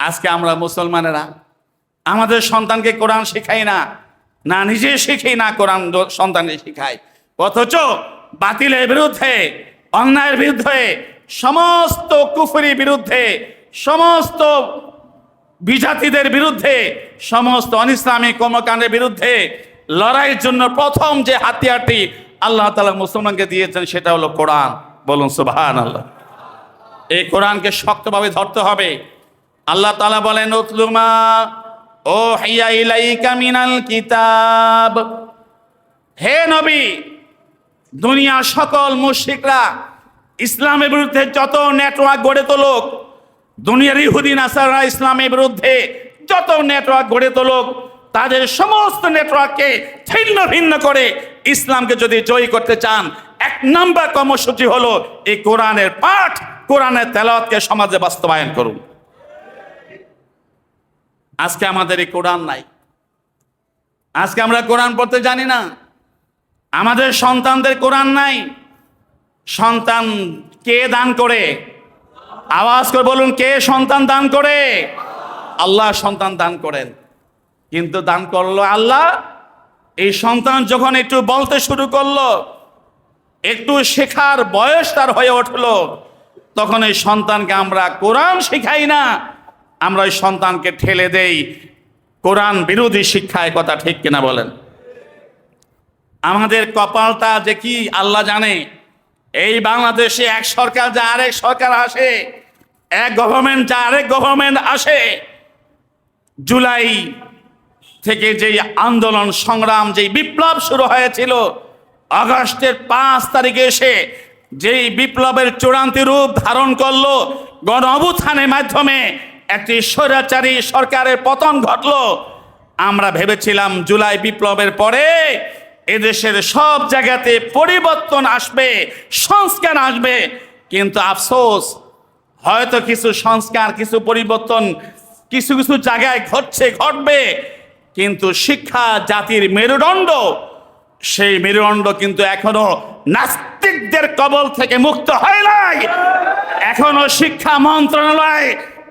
আজকে আমরা মুসলমানেরা আমাদের সন্তানকে কোরআন শেখাই না, না নিজে শিখি না কোরআন সন্তানকে শিখাই, অথচ বাতিলের বিরুদ্ধে, অন্যায়ের বিরুদ্ধে, সমস্ত কুফরি বিরুদ্ধে, সমস্ত বিজাতিদের বিরুদ্ধে, সমস্ত অনিসলামিক কর্মকাণ্ডের বিরুদ্ধে লড়াইয়ের জন্য প্রথম যে হাতিয়ারটি আল্লাহ তাআলা মুসলমানকে দিয়েছেন সেটা হলো কোরআন। বলুন সুবহানাল্লাহ। এই কোরআনকে শক্তভাবে ধরতে হবে। আল্লাহ তাআলা বলেন, উতলুমা ও হিয়া ইলাইকা মিনাল কিতাব। হে নবী, দুনিয়ার সকল মুশরিকরা ইসলামের বিরুদ্ধে যত নেটওয়ার্ক গড়ে তোলুক, দুনিয়ার ইহুদি নাসারা ইসলামের বিরুদ্ধে যত নেটওয়ার্ক গড়ে তোলুক, তাদের সমস্ত নেটওয়ার্ককে ছিন্ন ভিন্ন করে ইসলামকে যদি জয়ী করতে চান, এক নম্বর কর্মসূচি হলো এই কোরআনের পাঠ, কোরআনের তেলাওয়াতকে সমাজে বাস্তবায়ন করুন। আজকে আমাদের এই কোরআন নাই, আজকে আমরা কোরআন পড়তে জানি না, আমাদের সন্তানদের কোরআন নাই। সন্তান কে দান করে? আওয়াজ করে বলুন, কে সন্তান দান করে? আল্লাহ সন্তান দান করেন। কিন্তু দান করলো আল্লাহ। এই সন্তান যখন একটু বলতে শুরু করলো, একটু শেখার বয়স তার হয়ে উঠলো, তখন এই সন্তানকে আমরা কোরআন শেখাই না, আমরা ওই সন্তানকে ঠেলে দেই কোরআন বিরোধী শিক্ষায়। কথা ঠিক কিনা বলেন? আমাদের কপালটা যে কি আল্লাহ জানে। এই বাংলাদেশে এক সরকার যা আরেক সরকার আসে, এক গভর্নমেন্ট যা আরেক গভর্নমেন্ট আসে। জুলাই থেকে যেই আন্দোলন সংগ্রাম, যেই বিপ্লব শুরু হয়েছিল, আগস্টের 5 তারিখে এসে যেই বিপ্লবের চূড়ান্ত রূপ ধারণ করলো, গণ অভ্যুত্থানের মাধ্যমে একটি স্বৈরাচারী সরকারের পতন ঘটলো। আমরা ভেবেছিলাম জুলাই বিপ্লবের পরে এদেশের সব জায়গাতে পরিবর্তন আসবে, সংস্কার আসবে। কিন্তু আফসোস, হয়তো কিছু সংস্কার, কিছু পরিবর্তন কিছু কিছু জায়গায় ঘটবে, কিন্তু শিক্ষা জাতির মেরুদণ্ড, সেই মেরুদণ্ড কিন্তু এখনো নাস্তিকদের কবল থেকে মুক্ত হয় নাই। এখনো শিক্ষা মন্ত্রণালয়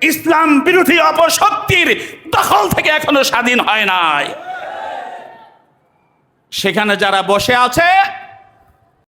ইসলাম বিরোধী অপশক্তির দখল থেকে এখনো স্বাধীন হয় নাই। সেখানে যারা বসে আছে